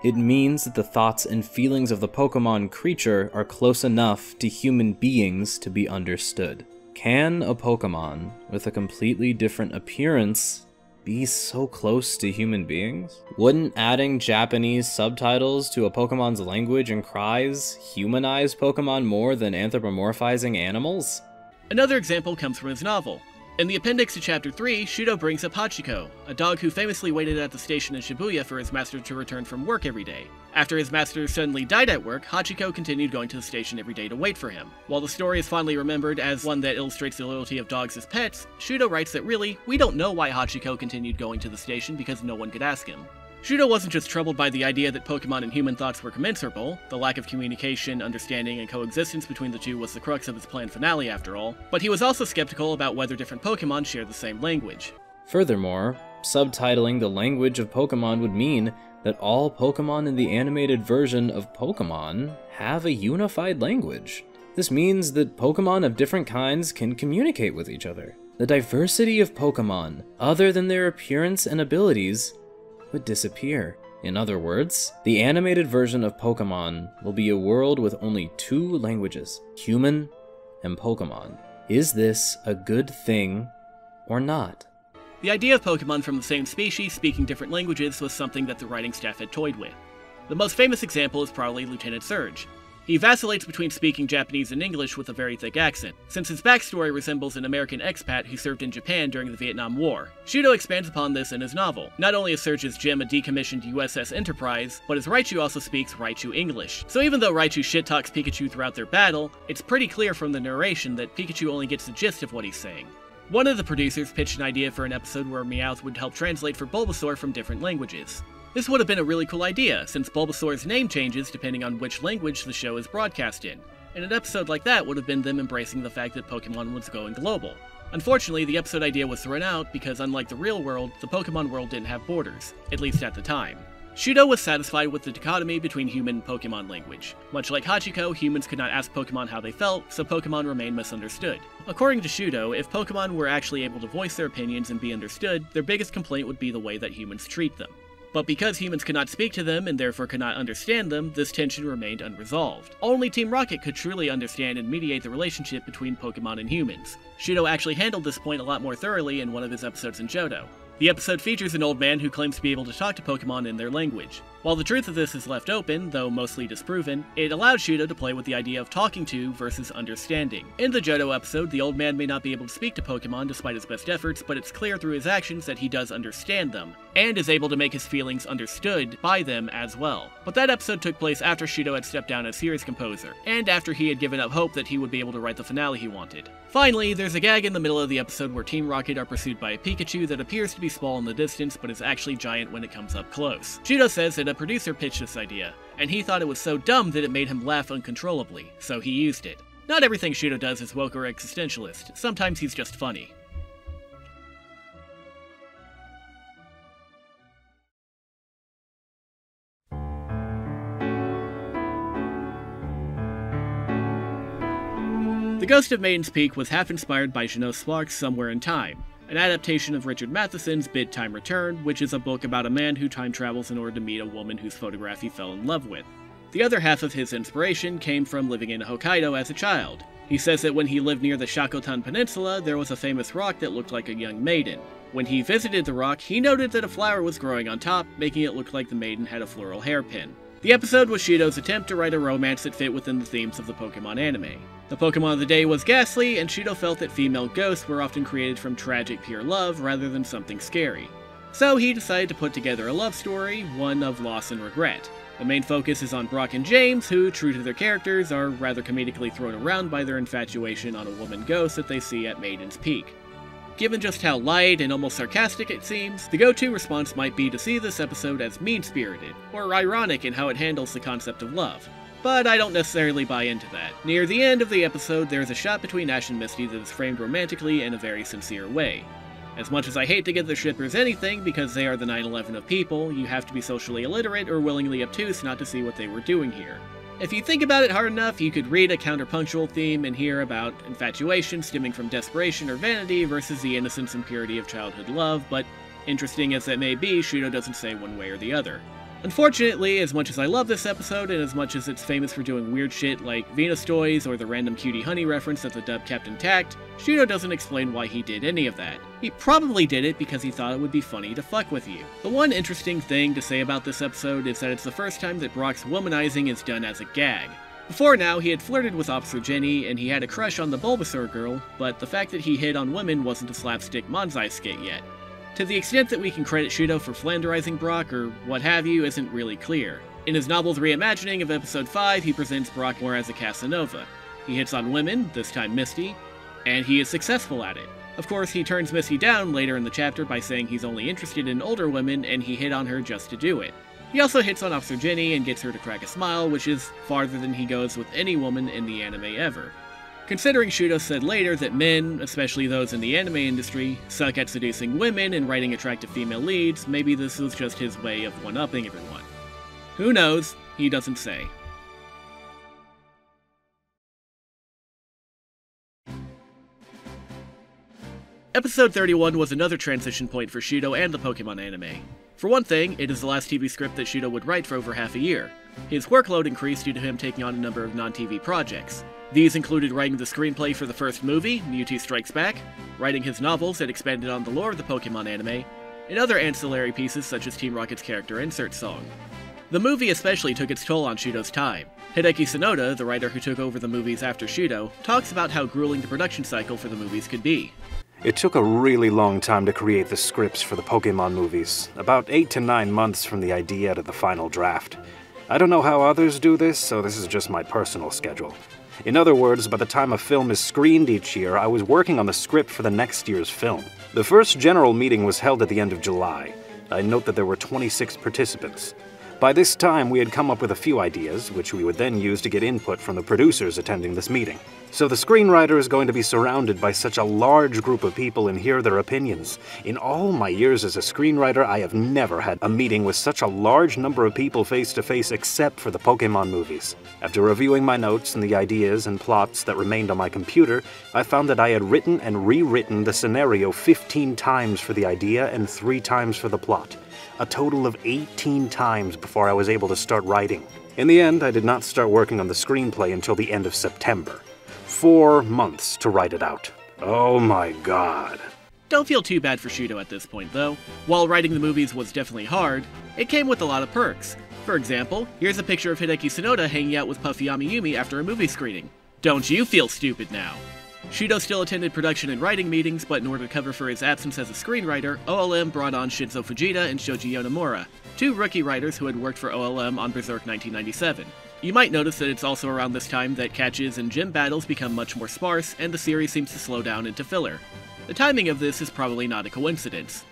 it means that the thoughts and feelings of the Pokemon creature are close enough to human beings to be understood. Can a Pokemon with a completely different appearance be so close to human beings? Wouldn't adding Japanese subtitles to a Pokemon's language and cries humanize Pokemon more than anthropomorphizing animals? Another example comes from his novel. In the appendix to Chapter 3, Shudo brings up Hachiko, a dog who famously waited at the station in Shibuya for his master to return from work every day. After his master suddenly died at work, Hachiko continued going to the station every day to wait for him. While the story is fondly remembered as one that illustrates the loyalty of dogs as pets, Shudo writes that really, we don't know why Hachiko continued going to the station because no one could ask him. Shudo wasn't just troubled by the idea that Pokemon and human thoughts were commensurable, the lack of communication, understanding, and coexistence between the two was the crux of his planned finale after all, but he was also skeptical about whether different Pokemon share the same language. Furthermore, subtitling the language of Pokemon would mean that all Pokemon in the animated version of Pokemon have a unified language. This means that Pokemon of different kinds can communicate with each other. The diversity of Pokemon, other than their appearance and abilities, would disappear. In other words, the animated version of Pokemon will be a world with only two languages, human and Pokemon. Is this a good thing or not? The idea of Pokemon from the same species speaking different languages was something that the writing staff had toyed with. The most famous example is probably Lieutenant Surge. He vacillates between speaking Japanese and English with a very thick accent, since his backstory resembles an American expat who served in Japan during the Vietnam War. Shudo expands upon this in his novel. Not only is Surge's gem a decommissioned USS Enterprise, but his Raichu also speaks Raichu English. So even though Raichu shit-talks Pikachu throughout their battle, it's pretty clear from the narration that Pikachu only gets the gist of what he's saying. One of the producers pitched an idea for an episode where Meowth would help translate for Bulbasaur from different languages. This would have been a really cool idea, since Bulbasaur's name changes depending on which language the show is broadcast in, and an episode like that would have been them embracing the fact that Pokemon was going global. Unfortunately, the episode idea was thrown out because unlike the real world, the Pokemon world didn't have borders, at least at the time. Shudo was satisfied with the dichotomy between human and Pokemon language. Much like Hachiko, humans could not ask Pokemon how they felt, so Pokemon remained misunderstood. According to Shudo, if Pokemon were actually able to voice their opinions and be understood, their biggest complaint would be the way that humans treat them. But because humans could not speak to them and therefore could not understand them, this tension remained unresolved. Only Team Rocket could truly understand and mediate the relationship between Pokemon and humans. Shudo actually handled this point a lot more thoroughly in one of his episodes in Johto. The episode features an old man who claims to be able to talk to Pokemon in their language. While the truth of this is left open, though mostly disproven, it allowed Shudo to play with the idea of talking to versus understanding. In the Johto episode, the old man may not be able to speak to Pokemon despite his best efforts, but it's clear through his actions that he does understand them, and is able to make his feelings understood by them as well. But that episode took place after Shudo had stepped down as series composer, and after he had given up hope that he would be able to write the finale he wanted. Finally, there's a gag in the middle of the episode where Team Rocket are pursued by a Pikachu that appears to be small in the distance but is actually giant when it comes up close. Shudo says that a producer pitched this idea, and he thought it was so dumb that it made him laugh uncontrollably, so he used it. Not everything Shudo does is woke or existentialist, sometimes he's just funny. The Ghost of Maiden's Peak was half inspired by Jeannot Sparks' Somewhere in Time, an adaptation of Richard Matheson's Bid Time Return, which is a book about a man who time travels in order to meet a woman whose photograph he fell in love with. The other half of his inspiration came from living in Hokkaido as a child. He says that when he lived near the Shakotan Peninsula, there was a famous rock that looked like a young maiden. When he visited the rock, he noted that a flower was growing on top, making it look like the maiden had a floral hairpin. The episode was Shudo's attempt to write a romance that fit within the themes of the Pokemon anime. The Pokemon of the day was Ghastly, and Shudo felt that female ghosts were often created from tragic pure love rather than something scary. So he decided to put together a love story, one of loss and regret. The main focus is on Brock and James, who, true to their characters, are rather comedically thrown around by their infatuation on a woman ghost that they see at Maiden's Peak. Given just how light and almost sarcastic it seems, the go-to response might be to see this episode as mean-spirited, or ironic in how it handles the concept of love. But I don't necessarily buy into that. Near the end of the episode, there is a shot between Ash and Misty that is framed romantically in a very sincere way. As much as I hate to give the shippers anything because they are the 9/11 of people, you have to be socially illiterate or willingly obtuse not to see what they were doing here. If you think about it hard enough, you could read a counterpunctual theme and hear about infatuation stemming from desperation or vanity versus the innocence and purity of childhood love, but interesting as that may be, Shudo doesn't say one way or the other. Unfortunately, as much as I love this episode, and as much as it's famous for doing weird shit like Venus toys or the random Cutie Honey reference that the dub kept intact, Shudo doesn't explain why he did any of that. He probably did it because he thought it would be funny to fuck with you. The one interesting thing to say about this episode is that it's the first time that Brock's womanizing is done as a gag. Before now, he had flirted with Officer Jenny, and he had a crush on the Bulbasaur girl, but the fact that he hit on women wasn't a slapstick Manzai skit yet. To the extent that we can credit Shudo for flanderizing Brock or what have you isn't really clear. In his novel's reimagining of Episode 5, he presents Brock more as a Casanova. He hits on women, this time Misty, and he is successful at it. Of course, he turns Misty down later in the chapter by saying he's only interested in older women and he hit on her just to do it. He also hits on Officer Jenny and gets her to crack a smile, which is farther than he goes with any woman in the anime ever. Considering Shudo said later that men, especially those in the anime industry, suck at seducing women and writing attractive female leads, maybe this was just his way of one-upping everyone. Who knows? He doesn't say. Episode 31 was another transition point for Shudo and the Pokemon anime. For one thing, it is the last TV script that Shudo would write for over half a year. His workload increased due to him taking on a number of non-TV projects. These included writing the screenplay for the first movie, Mewtwo Strikes Back, writing his novels that expanded on the lore of the Pokémon anime, and other ancillary pieces such as Team Rocket's character insert song. The movie especially took its toll on Shudo's time. Hideki Sonoda, the writer who took over the movies after Shudo, talks about how grueling the production cycle for the movies could be. It took a really long time to create the scripts for the Pokémon movies, about 8 to 9 months from the idea to the final draft. I don't know how others do this, so this is just my personal schedule. In other words, by the time a film is screened each year, I was working on the script for the next year's film. The first general meeting was held at the end of July. I note that there were 26 participants. By this time, we had come up with a few ideas, which we would then use to get input from the producers attending this meeting. So the screenwriter is going to be surrounded by such a large group of people and hear their opinions. In all my years as a screenwriter, I have never had a meeting with such a large number of people face-to-face except for the Pokémon movies. After reviewing my notes and the ideas and plots that remained on my computer, I found that I had written and rewritten the scenario 15 times for the idea and 3 times for the plot. A total of 18 times before I was able to start writing. In the end, I did not start working on the screenplay until the end of September. 4 months to write it out. Oh my god. Don't feel too bad for Shudo at this point, though. While writing the movies was definitely hard, it came with a lot of perks. For example, here's a picture of Hideki Sonoda hanging out with Puffy Amiyumi after a movie screening. Don't you feel stupid now? Shudo still attended production and writing meetings, but in order to cover for his absence as a screenwriter, OLM brought on Shinzo Fujita and Shoji Yonemura, 2 rookie writers who had worked for OLM on Berserk 1997. You might notice that it's also around this time that catches and gym battles become much more sparse, and the series seems to slow down into filler. The timing of this is probably not a coincidence.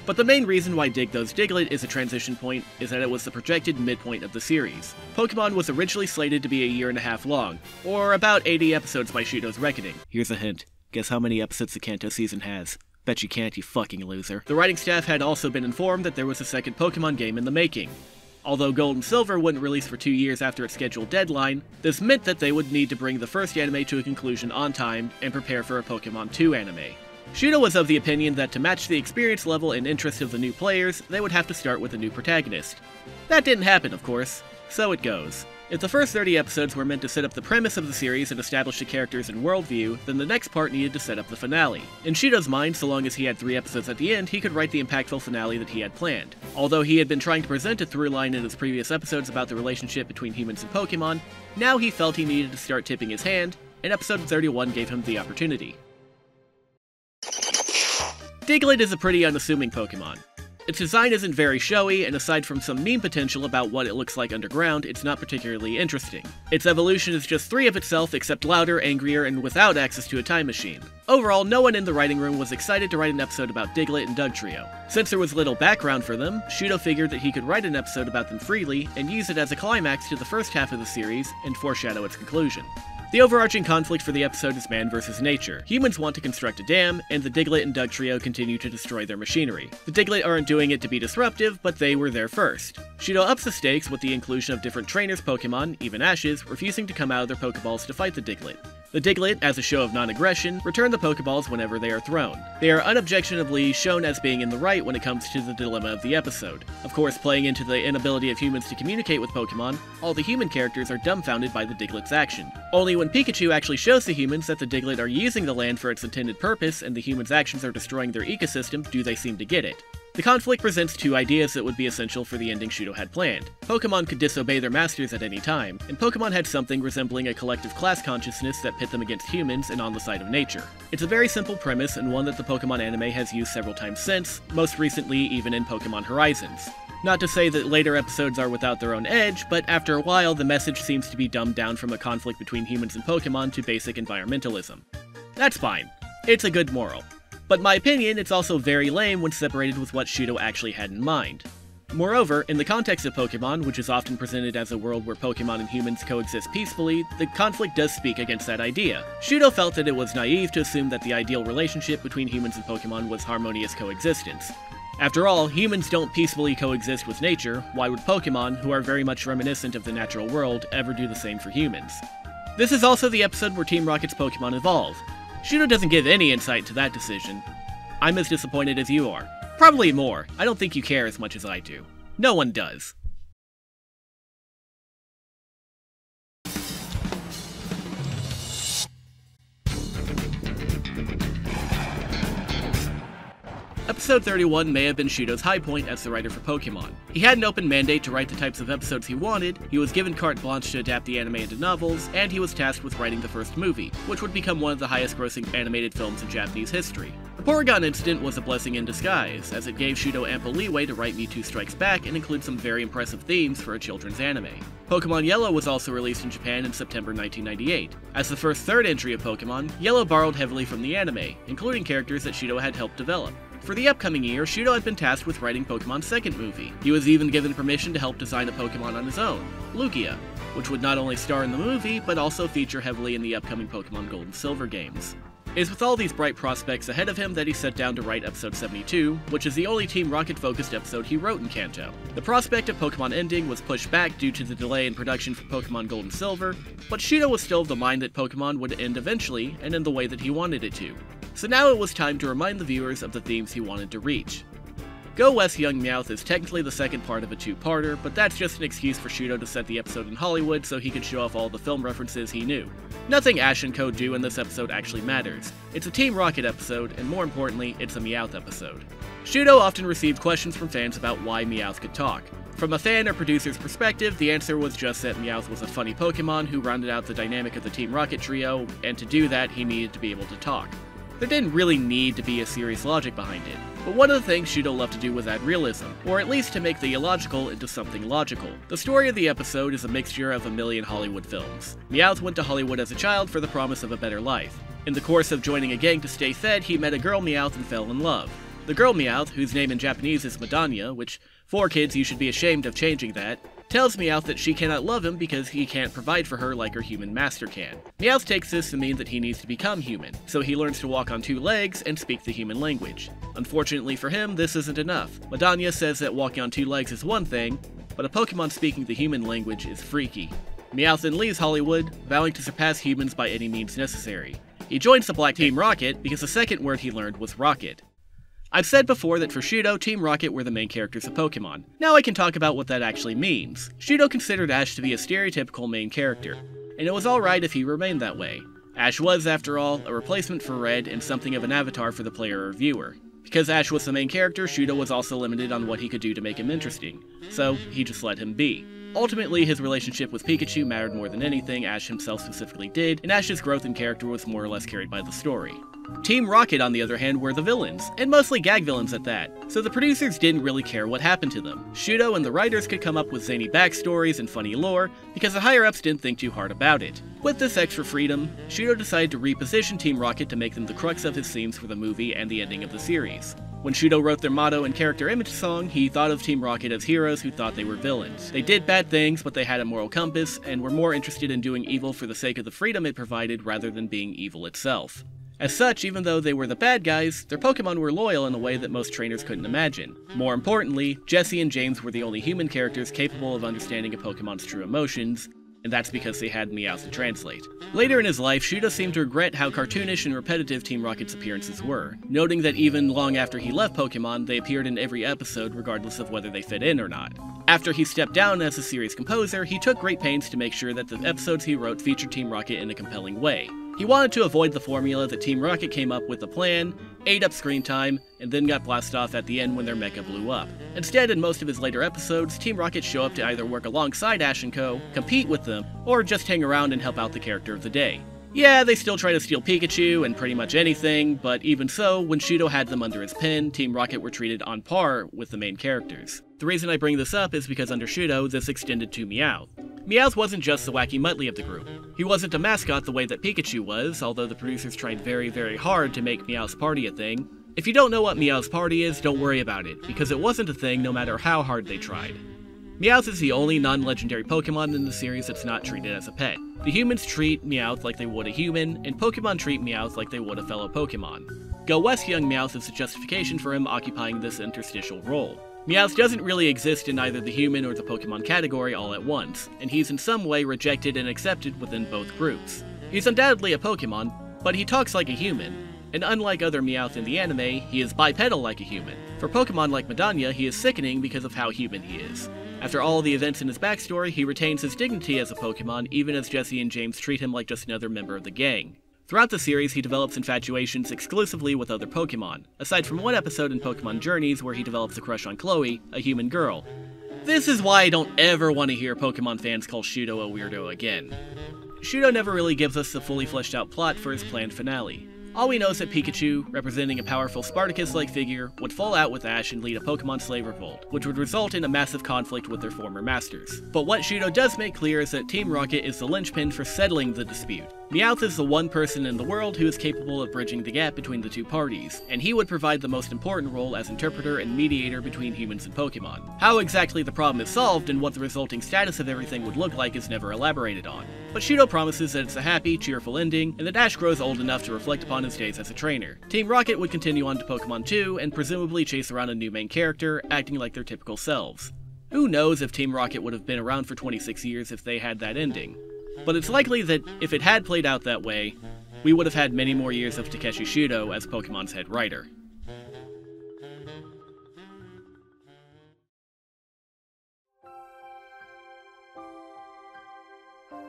But the main reason why Dig Those Diglett is a transition point is that it was the projected midpoint of the series. Pokémon was originally slated to be a year and a half long, or about 80 episodes by Shudo's reckoning. Here's a hint. Guess how many episodes the Kanto season has? Bet you can't, you fucking loser. The writing staff had also been informed that there was a second Pokémon game in the making. Although Gold and Silver wouldn't release for 2 years after its scheduled deadline, this meant that they would need to bring the first anime to a conclusion on time and prepare for a Pokémon 2 anime. Shudo was of the opinion that to match the experience level and interest of the new players, they would have to start with a new protagonist. That didn't happen, of course, so it goes. If the first 30 episodes were meant to set up the premise of the series and establish the characters and worldview, then the next part needed to set up the finale. In Shudo's mind, so long as he had 3 episodes at the end, he could write the impactful finale that he had planned. Although he had been trying to present a through line in his previous episodes about the relationship between humans and Pokémon, now he felt he needed to start tipping his hand, and episode 31 gave him the opportunity. Diglett is a pretty unassuming Pokémon. Its design isn't very showy, and aside from some meme potential about what it looks like underground, it's not particularly interesting. Its evolution is just 3 of itself, except louder, angrier, and without access to a time machine. Overall, no one in the writing room was excited to write an episode about Diglett and Dugtrio. Since there was little background for them, Shudo figured that he could write an episode about them freely, and use it as a climax to the first half of the series, and foreshadow its conclusion. The overarching conflict for the episode is man versus nature. Humans want to construct a dam, and the Diglett and Dugtrio continue to destroy their machinery. The Diglett aren't doing it to be disruptive, but they were there first. Shudo ups the stakes with the inclusion of different trainers' Pokémon, even Ash's, refusing to come out of their Pokeballs to fight the Diglett. The Diglett, as a show of non-aggression, return the Pokeballs whenever they are thrown. They are unobjectionably shown as being in the right when it comes to the dilemma of the episode. Of course, playing into the inability of humans to communicate with Pokemon, all the human characters are dumbfounded by the Diglett's action. Only when Pikachu actually shows the humans that the Diglett are using the land for its intended purpose and the humans' actions are destroying their ecosystem do they seem to get it. The conflict presents 2 ideas that would be essential for the ending Shudo had planned. Pokemon could disobey their masters at any time, and Pokemon had something resembling a collective class consciousness that pit them against humans and on the side of nature. It's a very simple premise and one that the Pokemon anime has used several times since, most recently even in Pokemon Horizons. Not to say that later episodes are without their own edge, but after a while the message seems to be dumbed down from a conflict between humans and Pokemon to basic environmentalism. That's fine. It's a good moral. But in my opinion, it's also very lame when separated with what Shudo actually had in mind. Moreover, in the context of Pokemon, which is often presented as a world where Pokemon and humans coexist peacefully, the conflict does speak against that idea. Shudo felt that it was naive to assume that the ideal relationship between humans and Pokemon was harmonious coexistence. After all, humans don't peacefully coexist with nature, why would Pokemon, who are very much reminiscent of the natural world, ever do the same for humans? This is also the episode where Team Rocket's Pokemon evolve. Shudo doesn't give any insight to that decision. I'm as disappointed as you are. Probably more. I don't think you care as much as I do. No one does. Episode 31 may have been Shudo's high point as the writer for Pokémon. He had an open mandate to write the types of episodes he wanted, he was given carte blanche to adapt the anime into novels, and he was tasked with writing the first movie, which would become one of the highest-grossing animated films in Japanese history. The Porygon incident was a blessing in disguise, as it gave Shudo ample leeway to write Mewtwo Strikes Back and include some very impressive themes for a children's anime. Pokemon Yellow was also released in Japan in September 1998. As the first third entry of Pokemon, Yellow borrowed heavily from the anime, including characters that Shudo had helped develop. For the upcoming year, Shudo had been tasked with writing Pokemon's second movie. He was even given permission to help design a Pokemon on his own, Lugia, which would not only star in the movie, but also feature heavily in the upcoming Pokemon Gold and Silver games. It is with all these bright prospects ahead of him that he sat down to write episode 72, which is the only Team Rocket-focused episode he wrote in Kanto. The prospect of Pokemon ending was pushed back due to the delay in production for Pokemon Gold and Silver, but Shudo was still of the mind that Pokemon would end eventually, and in the way that he wanted it to. So now it was time to remind the viewers of the themes he wanted to reach. Go West Young Meowth is technically the second part of a two-parter, but that's just an excuse for Shudo to set the episode in Hollywood so he could show off all the film references he knew. Nothing Ash and Co. do in this episode actually matters. It's a Team Rocket episode, and more importantly, it's a Meowth episode. Shudo often received questions from fans about why Meowth could talk. From a fan or producer's perspective, the answer was just that Meowth was a funny Pokemon who rounded out the dynamic of the Team Rocket trio, and to do that, he needed to be able to talk. There didn't really need to be a serious logic behind it, but one of the things Shudo loved to do was add realism, or at least to make the illogical into something logical. The story of the episode is a mixture of a million Hollywood films. Meowth went to Hollywood as a child for the promise of a better life. In the course of joining a gang to stay fed, he met a girl Meowth and fell in love. The girl Meowth, whose name in Japanese is Madanya, which, for kids you should be ashamed of changing that, tells Meowth that she cannot love him because he can't provide for her like her human master can. Meowth takes this to mean that he needs to become human, so he learns to walk on two legs and speak the human language. Unfortunately for him, this isn't enough. Madanya says that walking on two legs is one thing, but a Pokemon speaking the human language is freaky. Meowth then leaves Hollywood, vowing to surpass humans by any means necessary. He joins the Black Team Rocket because the second word he learned was rocket. I've said before that for Shudo, Team Rocket were the main characters of Pokemon. Now I can talk about what that actually means. Shudo considered Ash to be a stereotypical main character, and it was alright if he remained that way. Ash was, after all, a replacement for Red and something of an avatar for the player or viewer. Because Ash was the main character, Shudo was also limited on what he could do to make him interesting, so he just let him be. Ultimately, his relationship with Pikachu mattered more than anything Ash himself specifically did, and Ash's growth in character was more or less carried by the story. Team Rocket, on the other hand, were the villains, and mostly gag villains at that, so the producers didn't really care what happened to them. Shudo and the writers could come up with zany backstories and funny lore, because the higher-ups didn't think too hard about it. With this extra freedom, Shudo decided to reposition Team Rocket to make them the crux of his themes for the movie and the ending of the series. When Shudo wrote their motto and character image song, he thought of Team Rocket as heroes who thought they were villains. They did bad things, but they had a moral compass, and were more interested in doing evil for the sake of the freedom it provided rather than being evil itself. As such, even though they were the bad guys, their Pokemon were loyal in a way that most trainers couldn't imagine. More importantly, Jessie and James were the only human characters capable of understanding a Pokemon's true emotions, and that's because they had Meowth to translate. Later in his life, Shudo seemed to regret how cartoonish and repetitive Team Rocket's appearances were, noting that even long after he left Pokemon, they appeared in every episode regardless of whether they fit in or not. After he stepped down as a series composer, he took great pains to make sure that the episodes he wrote featured Team Rocket in a compelling way. He wanted to avoid the formula that Team Rocket came up with a plan, ate up screen time, and then got blasted off at the end when their mecha blew up. Instead, in most of his later episodes, Team Rocket show up to either work alongside Ash and Co., compete with them, or just hang around and help out the character of the day. Yeah, they still try to steal Pikachu and pretty much anything, but even so, when Shudo had them under his pen, Team Rocket were treated on par with the main characters. The reason I bring this up is because under Shudo, this extended to Meowth. Meowth wasn't just the wacky Muttley of the group. He wasn't a mascot the way that Pikachu was, although the producers tried very, very hard to make Meowth's party a thing. If you don't know what Meowth's party is, don't worry about it, because it wasn't a thing no matter how hard they tried. Meowth is the only non-legendary Pokemon in the series that's not treated as a pet. The humans treat Meowth like they would a human, and Pokemon treat Meowth like they would a fellow Pokemon. Go West Young Meowth is the justification for him occupying this interstitial role. Meowth doesn't really exist in either the human or the Pokemon category all at once, and he's in some way rejected and accepted within both groups. He's undoubtedly a Pokemon, but he talks like a human, and unlike other Meowth in the anime, he is bipedal like a human. For Pokemon like Madanya, he is sickening because of how human he is. After all the events in his backstory, he retains his dignity as a Pokemon even as Jessie and James treat him like just another member of the gang. Throughout the series, he develops infatuations exclusively with other Pokémon, aside from one episode in Pokémon Journeys where he develops a crush on Chloe, a human girl. This is why I don't ever want to hear Pokémon fans call Shudo a weirdo again. Shudo never really gives us the fully fleshed out plot for his planned finale. All we know is that Pikachu, representing a powerful Spartacus-like figure, would fall out with Ash and lead a Pokémon slave revolt, which would result in a massive conflict with their former masters. But what Shudo does make clear is that Team Rocket is the linchpin for settling the dispute. Meowth is the one person in the world who is capable of bridging the gap between the two parties, and he would provide the most important role as interpreter and mediator between humans and Pokémon. How exactly the problem is solved and what the resulting status of everything would look like is never elaborated on. But Shudo promises that it's a happy, cheerful ending, and that Ash grows old enough to reflect upon his days as a trainer. Team Rocket would continue on to Pokémon 2, and presumably chase around a new main character, acting like their typical selves. Who knows if Team Rocket would have been around for 26 years if they had that ending. But it's likely that if it had played out that way, we would have had many more years of Takeshi Shudo as Pokémon's head writer.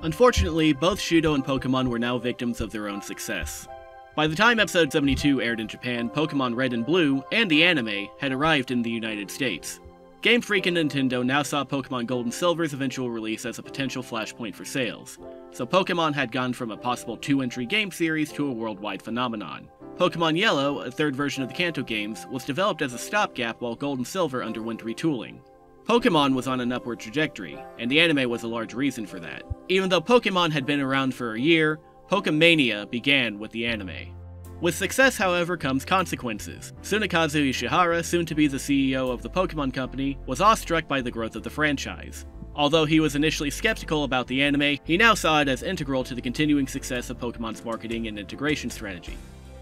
Unfortunately, both Shudo and Pokémon were now victims of their own success. By the time episode 72 aired in Japan, Pokémon Red and Blue, and the anime, had arrived in the United States. GameFreak and Nintendo now saw Pokémon Gold and Silver's eventual release as a potential flashpoint for sales, so Pokémon had gone from a possible 2-entry game series to a worldwide phenomenon. Pokémon Yellow, a third version of the Kanto games, was developed as a stopgap while Gold and Silver underwent retooling. Pokémon was on an upward trajectory, and the anime was a large reason for that. Even though Pokémon had been around for a year, Pokemania began with the anime. With success, however, comes consequences. Tsunekazu Ishihara, soon to be the CEO of the Pokémon Company, was awestruck by the growth of the franchise. Although he was initially skeptical about the anime, he now saw it as integral to the continuing success of Pokémon's marketing and integration strategy.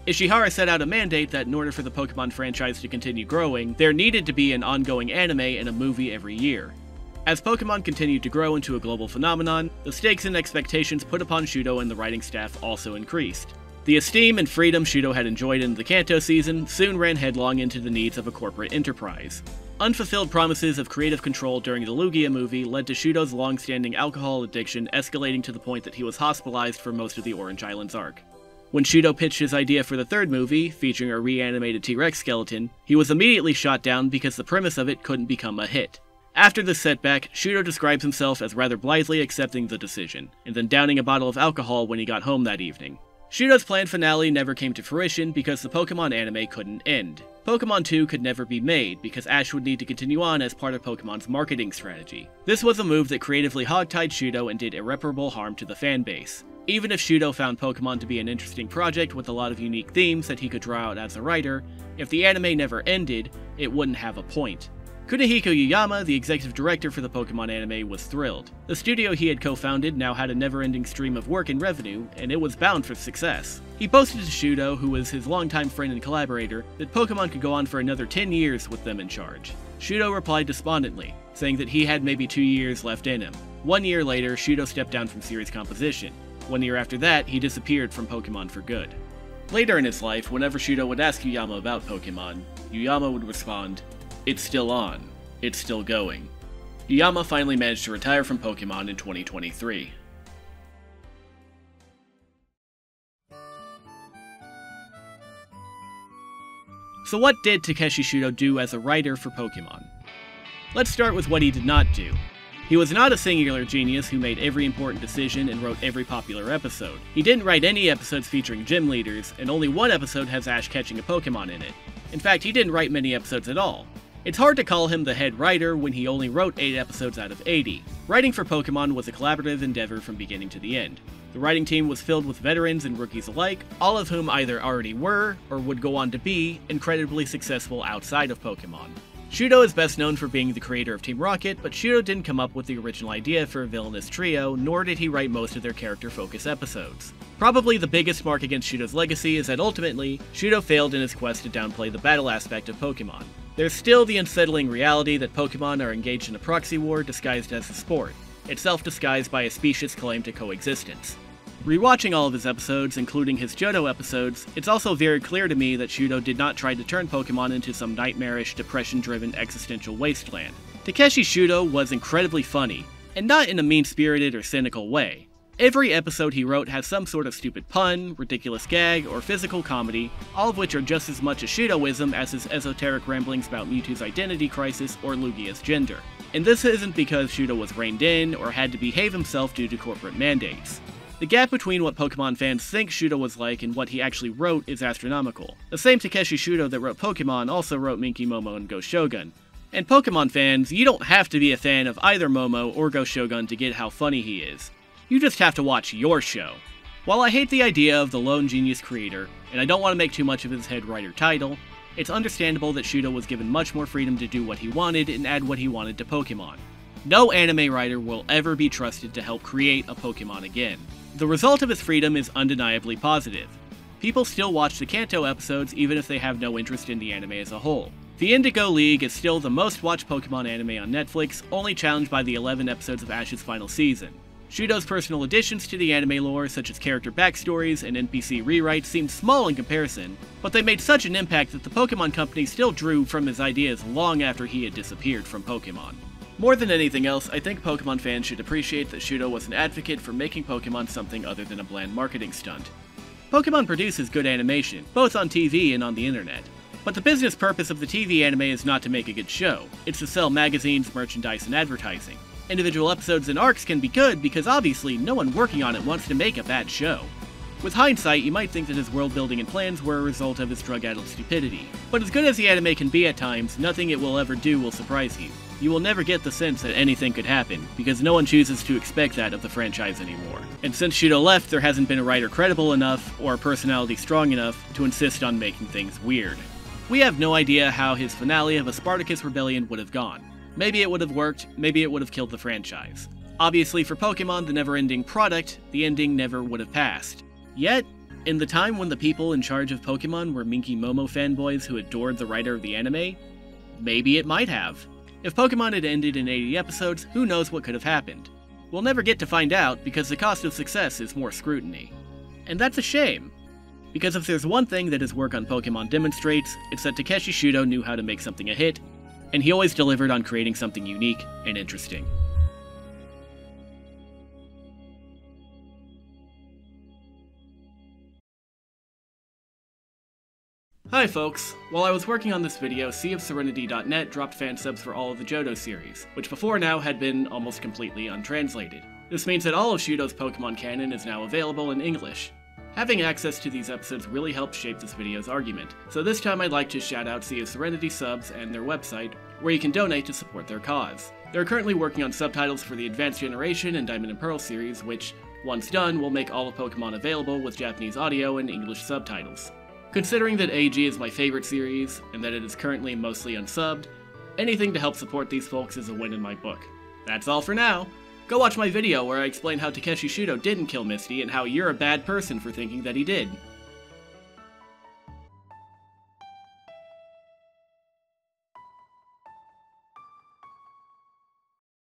Ishihara set out a mandate that in order for the Pokémon franchise to continue growing, there needed to be an ongoing anime and a movie every year. As Pokémon continued to grow into a global phenomenon, the stakes and expectations put upon Shudo and the writing staff also increased. The esteem and freedom Shudo had enjoyed in the Kanto season soon ran headlong into the needs of a corporate enterprise. Unfulfilled promises of creative control during the Lugia movie led to Shudo's long-standing alcohol addiction escalating to the point that he was hospitalized for most of the Orange Islands arc. When Shudo pitched his idea for the third movie, featuring a reanimated T-Rex skeleton, he was immediately shot down because the premise of it couldn't become a hit. After this setback, Shudo describes himself as rather blithely accepting the decision, and then downing a bottle of alcohol when he got home that evening. Shudo's planned finale never came to fruition because the Pokémon anime couldn't end. Pokémon 2 could never be made because Ash would need to continue on as part of Pokémon's marketing strategy. This was a move that creatively hogtied Shudo and did irreparable harm to the fanbase. Even if Shudo found Pokémon to be an interesting project with a lot of unique themes that he could draw out as a writer, if the anime never ended, it wouldn't have a point. Kunihiko Yuyama, the executive director for the Pokémon anime, was thrilled. The studio he had co-founded now had a never-ending stream of work and revenue, and it was bound for success. He boasted to Shudo, who was his longtime friend and collaborator, that Pokémon could go on for another 10 years with them in charge. Shudo replied despondently, saying that he had maybe 2 years left in him. 1 year later, Shudo stepped down from series composition. 1 year after that, he disappeared from Pokémon for good. Later in his life, whenever Shudo would ask Yuyama about Pokémon, Yuyama would respond, "It's still on. It's still going." Yuyama finally managed to retire from Pokémon in 2023. So what did Takeshi Shudo do as a writer for Pokémon? Let's start with what he did not do. He was not a singular genius who made every important decision and wrote every popular episode. He didn't write any episodes featuring gym leaders, and only one episode has Ash catching a Pokémon in it. In fact, he didn't write many episodes at all. It's hard to call him the head writer when he only wrote 8 episodes out of 80. Writing for Pokémon was a collaborative endeavor from beginning to the end. The writing team was filled with veterans and rookies alike, all of whom either already were, or would go on to be, incredibly successful outside of Pokémon. Shudo is best known for being the creator of Team Rocket, but Shudo didn't come up with the original idea for a villainous trio, nor did he write most of their character-focused episodes. Probably the biggest mark against Shudo's legacy is that ultimately, Shudo failed in his quest to downplay the battle aspect of Pokémon. There's still the unsettling reality that Pokémon are engaged in a proxy war disguised as a sport, itself disguised by a specious claim to coexistence. Rewatching all of his episodes, including his Johto episodes, it's also very clear to me that Shudo did not try to turn Pokémon into some nightmarish, depression-driven existential wasteland. Takeshi Shudo was incredibly funny, and not in a mean-spirited or cynical way. Every episode he wrote has some sort of stupid pun, ridiculous gag, or physical comedy, all of which are just as much a Shudoism as his esoteric ramblings about Mewtwo's identity crisis or Lugia's gender. And this isn't because Shudo was reined in or had to behave himself due to corporate mandates. The gap between what Pokemon fans think Shudo was like and what he actually wrote is astronomical. The same Takeshi Shudo that wrote Pokemon also wrote Minky Momo and Ghost Shogun. And Pokemon fans, you don't have to be a fan of either Momo or Ghost Shogun to get how funny he is. You just have to watch your show. While I hate the idea of the lone genius creator, and I don't want to make too much of his head writer title, it's understandable that Shudo was given much more freedom to do what he wanted and add what he wanted to Pokemon. No anime writer will ever be trusted to help create a Pokemon again. The result of his freedom is undeniably positive. People still watch the Kanto episodes even if they have no interest in the anime as a whole. The Indigo League is still the most watched Pokemon anime on Netflix, only challenged by the 11 episodes of Ash's final season. Shudo's personal additions to the anime lore, such as character backstories and NPC rewrites, seem small in comparison, but they made such an impact that the Pokemon Company still drew from his ideas long after he had disappeared from Pokemon. More than anything else, I think Pokemon fans should appreciate that Shudo was an advocate for making Pokemon something other than a bland marketing stunt. Pokemon produces good animation, both on TV and on the internet. But the business purpose of the TV anime is not to make a good show, it's to sell magazines, merchandise, and advertising. Individual episodes and arcs can be good because obviously no one working on it wants to make a bad show. With hindsight, you might think that his world building and plans were a result of his drug-addled stupidity. But as good as the anime can be at times, nothing it will ever do will surprise you. You will never get the sense that anything could happen, because no one chooses to expect that of the franchise anymore. And since Shudo left, there hasn't been a writer credible enough, or a personality strong enough, to insist on making things weird. We have no idea how his finale of a Spartacus Rebellion would have gone. Maybe it would have worked, maybe it would have killed the franchise. Obviously for Pokemon, the never-ending product, the ending never would have passed. Yet, in the time when the people in charge of Pokemon were Minky Momo fanboys who adored the writer of the anime, maybe it might have. If Pokemon had ended in 80 episodes, who knows what could have happened? We'll never get to find out because the cost of success is more scrutiny. And that's a shame. Because if there's one thing that his work on Pokemon demonstrates, it's that Takeshi Shudo knew how to make something a hit, and he always delivered on creating something unique and interesting. Hi folks! While I was working on this video, SeaofSerenity.net dropped fansubs for all of the Johto series, which before now had been almost completely untranslated. This means that all of Shudo's Pokemon canon is now available in English. Having access to these episodes really helped shape this video's argument, so this time I'd like to shout out SeaofSerenitySubs and their website, where you can donate to support their cause. They're currently working on subtitles for the Advanced Generation and Diamond and Pearl series, which, once done, will make all of Pokemon available with Japanese audio and English subtitles. Considering that AG is my favorite series, and that it is currently mostly unsubbed, anything to help support these folks is a win in my book. That's all for now! Go watch my video where I explain how Takeshi Shudo didn't kill Misty and how you're a bad person for thinking that he did.